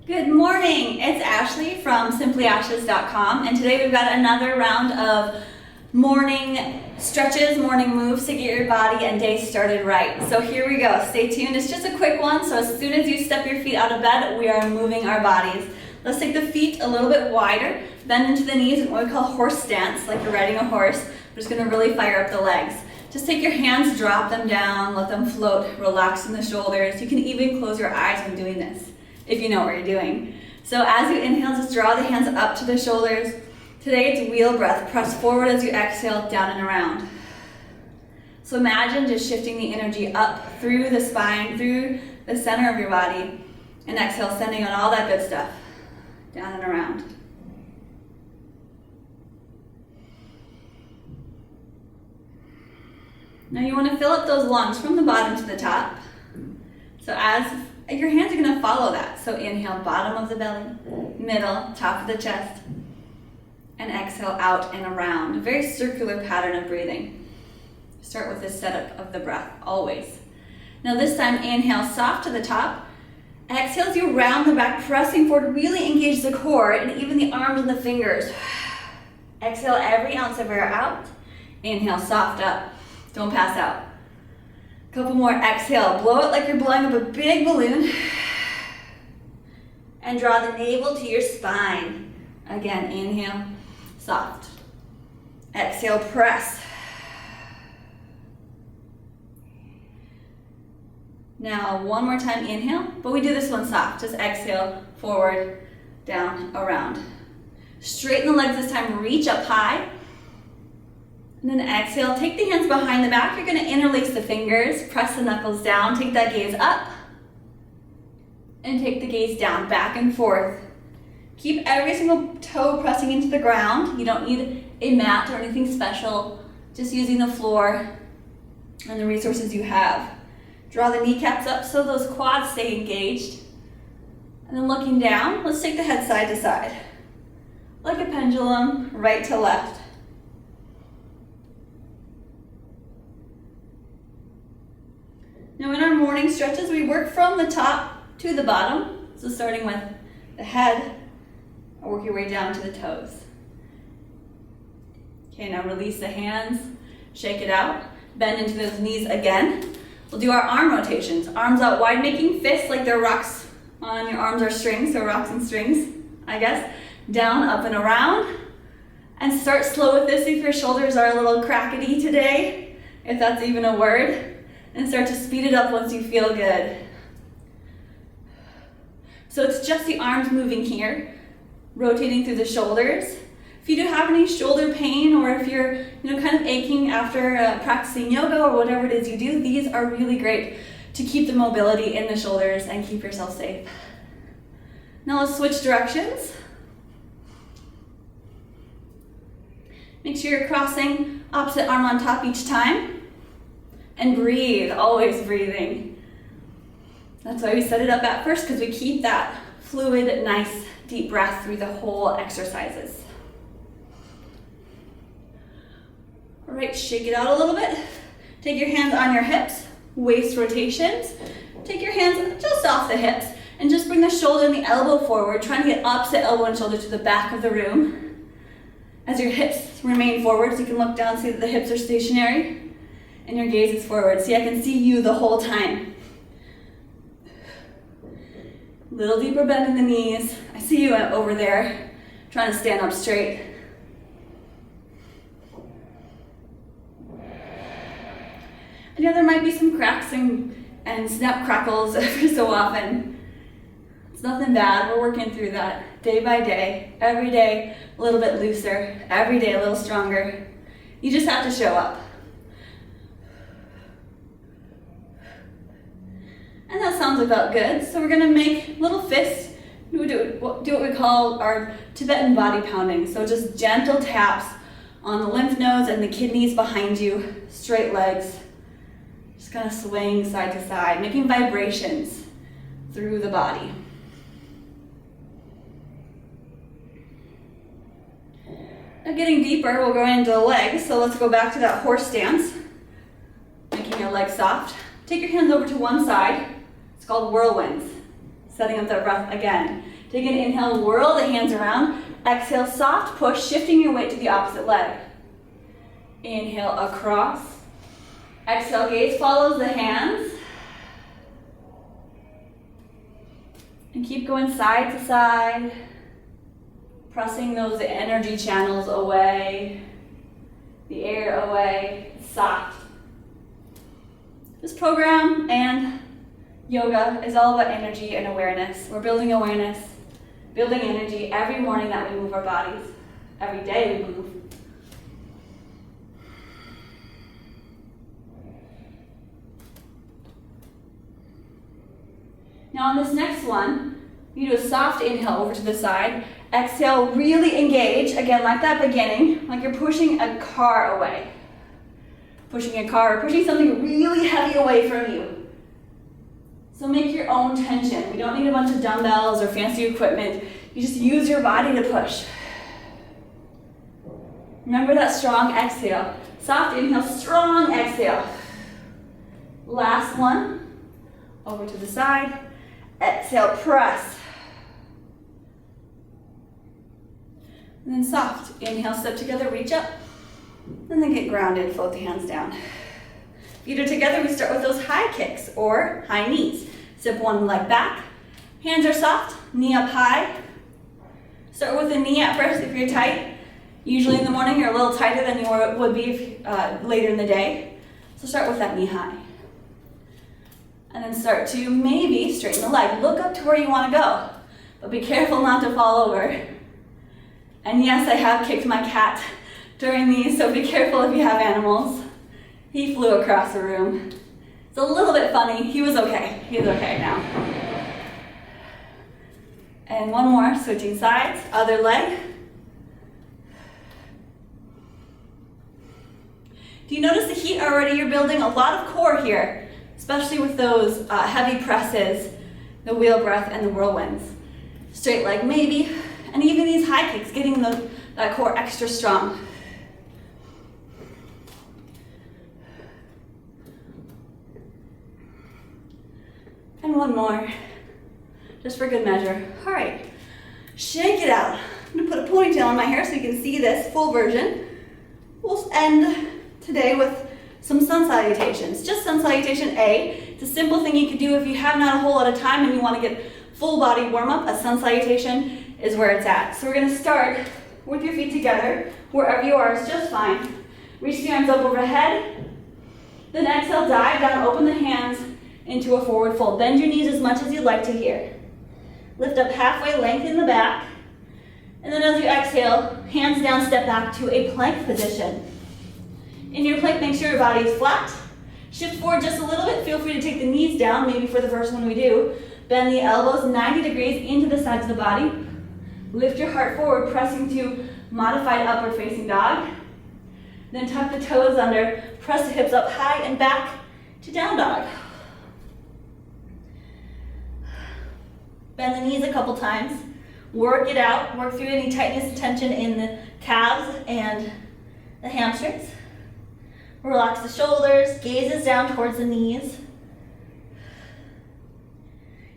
Good morning, it's Ashley from simplyashes.com, and today we've got another round of morning stretches, morning moves to get your body and day started right. So here we go, stay tuned. It's just a quick one, so as soon as you step your feet out of bed, we are moving our bodies. Let's take the feet a little bit wider, bend into the knees in what we call horse stance, like you're riding a horse. We're just gonna really fire up the legs. Just take your hands, drop them down, let them float, relax in the shoulders. You can even close your eyes when doing this, if you know what you're doing. So as you inhale, just draw the hands up to the shoulders. Today it's wheel breath. Press forward as you exhale, down and around. So imagine just shifting the energy up through the spine, through the center of your body, and exhale, sending on all that good stuff, down and around. Now you want to fill up those lungs from the bottom to the top. So as your hands are going to follow that. So inhale, bottom of the belly, middle, top of the chest, and exhale out and around. A very circular pattern of breathing. Start with this setup of the breath, always. Now this time, inhale, soft to the top. Exhale as you round the back, pressing forward, really engage the core and even the arms and the fingers. Exhale every ounce of air out. Inhale, soft up. Don't pass out. Couple more, exhale. Blow it like you're blowing up a big balloon. And draw the navel to your spine. Again, inhale, soft. Exhale, press. Now, one more time, inhale, but we do this one soft. Just exhale, forward, down, around. Straighten the legs this time, reach up high. And then exhale, take the hands behind the back. You're gonna interlace the fingers, press the knuckles down, take that gaze up, and take the gaze down, back and forth. Keep every single toe pressing into the ground. You don't need a mat or anything special, just using the floor and the resources you have. Draw the kneecaps up so those quads stay engaged. And then looking down, let's take the head side to side. Like a pendulum, right to left. Now in our morning stretches, we work from the top to the bottom. So starting with the head, work your way down to the toes. Okay, now release the hands, shake it out, bend into those knees again. We'll do our arm rotations. Arms out wide, making fists like they're rocks on your arms are strings, so rocks and strings, I guess. Down, up and around. And start slow with this if your shoulders are a little crackety today, if that's even a word. And start to speed it up once you feel good. So it's just the arms moving here, rotating through the shoulders. If you do have any shoulder pain, or if you're kind of aching after practicing yoga or whatever it is you do, these are really great to keep the mobility in the shoulders and keep yourself safe. Now let's switch directions. Make sure you're crossing opposite arm on top each time. And breathe, always breathing. That's why we set it up at first, because we keep that fluid, nice, deep breath through the whole exercises. All right, shake it out a little bit. Take your hands on your hips, waist rotations. Take your hands just off the hips and just bring the shoulder and the elbow forward, trying to get opposite elbow and shoulder to the back of the room. As your hips remain forward, so you can look down, see that the hips are stationary. And your gaze is forward. See, I can see you the whole time. Little deeper bend in the knees. I see you over there, trying to stand up straight. And there might be some cracks and snap crackles every so often. It's nothing bad. We're working through that day by day. Every day, a little bit looser. Every day, a little stronger. You just have to show up. And that sounds about good. So we're gonna make little fists. We do what we call our Tibetan body pounding. So just gentle taps on the lymph nodes and the kidneys behind you, straight legs. Just kind of swaying side to side, making vibrations through the body. Now getting deeper, we'll go into the legs. So let's go back to that horse stance, making your legs soft. Take your hands over to one side. It's called whirlwinds. Setting up that breath again. Take an inhale, whirl the hands around. Exhale, soft push, shifting your weight to the opposite leg. Inhale across. Exhale, gaze follows the hands. And keep going side to side, pressing those energy channels away, the air away, soft. This program and yoga is all about energy and awareness. We're building awareness, building energy every morning that we move our bodies, every day we move. Now on this next one, you do a soft inhale over to the side. Exhale, really engage, again like that beginning, like you're pushing a car away. Pushing a car, or pushing something really heavy away from you. So make your own tension. We don't need a bunch of dumbbells or fancy equipment. You just use your body to push. Remember that strong exhale. Soft inhale, strong exhale. Last one, over to the side. Exhale, press. And then soft. Inhale, step together, reach up. And then get grounded, float the hands down. Feet are together, we start with those high kicks or high knees. Step one leg back. Hands are soft, knee up high. Start with the knee at first if you're tight. Usually in the morning you're a little tighter than you would be if, later in the day. So start with that knee high. And then start to maybe straighten the leg. Look up to where you want to go, but be careful not to fall over. And yes, I have kicked my cat during these, so be careful if you have animals. He flew across the room. It's a little bit funny. He was okay. He's okay now. And one more, switching sides, other leg. Do you notice the heat already? You're building a lot of core here, especially with those heavy presses, the wheel breath and the whirlwinds. Straight leg maybe, and even these high kicks, getting that core extra strong. And one more, just for good measure. All right, shake it out. I'm gonna put a ponytail on my hair so you can see this full version. We'll end today with some sun salutations. Just sun salutation A. It's a simple thing you could do if you have not a whole lot of time and you want to get full body warm up. A sun salutation is where it's at. So we're going to start with your feet together. Wherever you are is just fine. Reach the arms up overhead. Then exhale, dive down, open the hands into a forward fold. Bend your knees as much as you'd like to here. Lift up halfway, lengthen the back. And then as you exhale, hands down, step back to a plank position. In your plank, make sure your body is flat. Shift forward just a little bit. Feel free to take the knees down, maybe for the first one we do. Bend the elbows 90 degrees into the sides of the body. Lift your heart forward, pressing to modified upward facing dog. Then tuck the toes under, press the hips up high and back to down dog. Bend the knees a couple times. Work it out. Work through any tightness and tension in the calves and the hamstrings. Relax the shoulders, gazes down towards the knees.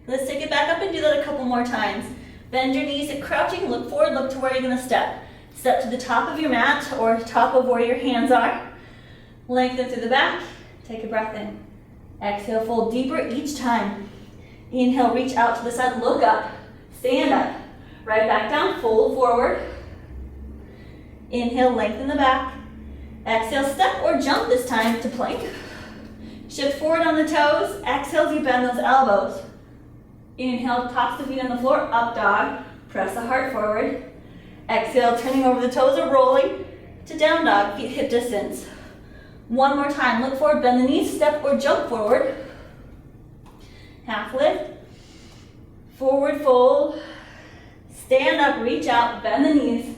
Let's take it back up and do that a couple more times. Bend your knees, crouching, look forward, look to where you're gonna step. Step to the top of your mat or top of where your hands are. Lengthen through the back, take a breath in. Exhale, fold deeper each time. Inhale, reach out to the side, look up, stand up. Right back down, fold forward. Inhale, lengthen the back. Exhale, step or jump this time to plank. Shift forward on the toes. Exhale as you bend those elbows. Inhale, tops the feet on the floor, up dog. Press the heart forward. Exhale, turning over the toes or rolling to down dog, feet hip distance. One more time, look forward, bend the knees, step or jump forward. Half lift. Forward fold. Stand up, reach out, bend the knees.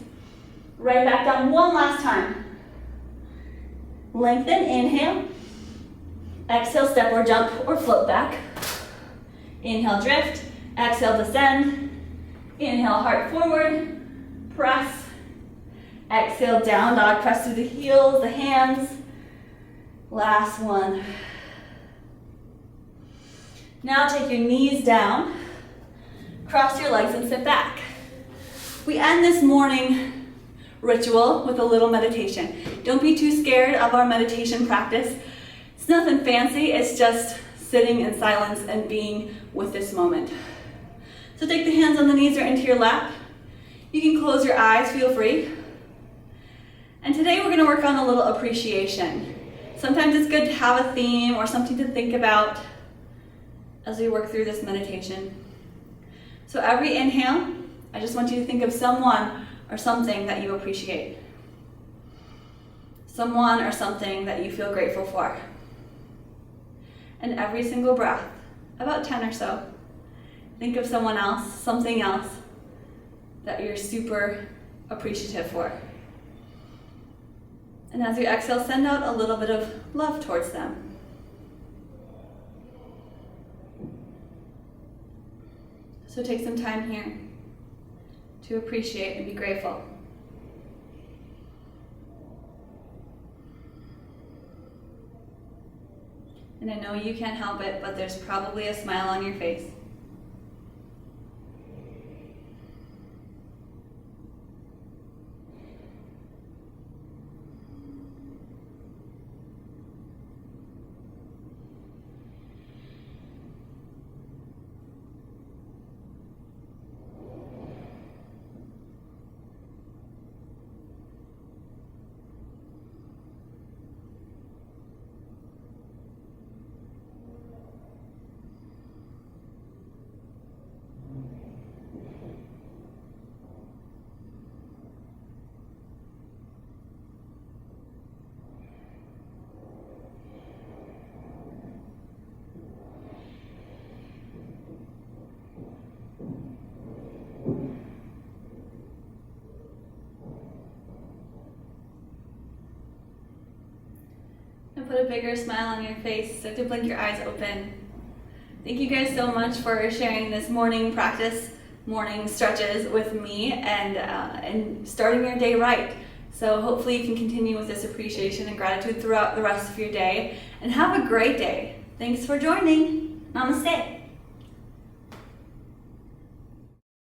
Right back down one last time. Lengthen, inhale. Exhale, step or jump or float back. Inhale, drift. Exhale, descend. Inhale, heart forward. Press. Exhale, down dog. Press through the heels, the hands. Last one. Now take your knees down. Cross your legs and sit back. We end this morning ritual with a little meditation. Don't be too scared of our meditation practice. It's nothing fancy, it's just sitting in silence and being with this moment. So take the hands on the knees or into your lap. You can close your eyes, feel free. And today we're going to work on a little appreciation. Sometimes it's good to have a theme or something to think about as we work through this meditation. So every inhale, I just want you to think of someone or something that you appreciate. Someone or something that you feel grateful for. And every single breath, about 10 or so, think of someone else, something else that you're super appreciative for. And as you exhale, send out a little bit of love towards them. So take some time here to appreciate and be grateful. And I know you can't help it, but there's probably a smile on your face. And put a bigger smile on your face. So to blink your eyes open. Thank you guys so much for sharing this morning practice, morning stretches with me, and starting your day right. So hopefully you can continue with this appreciation and gratitude throughout the rest of your day. And have a great day. Thanks for joining. Namaste.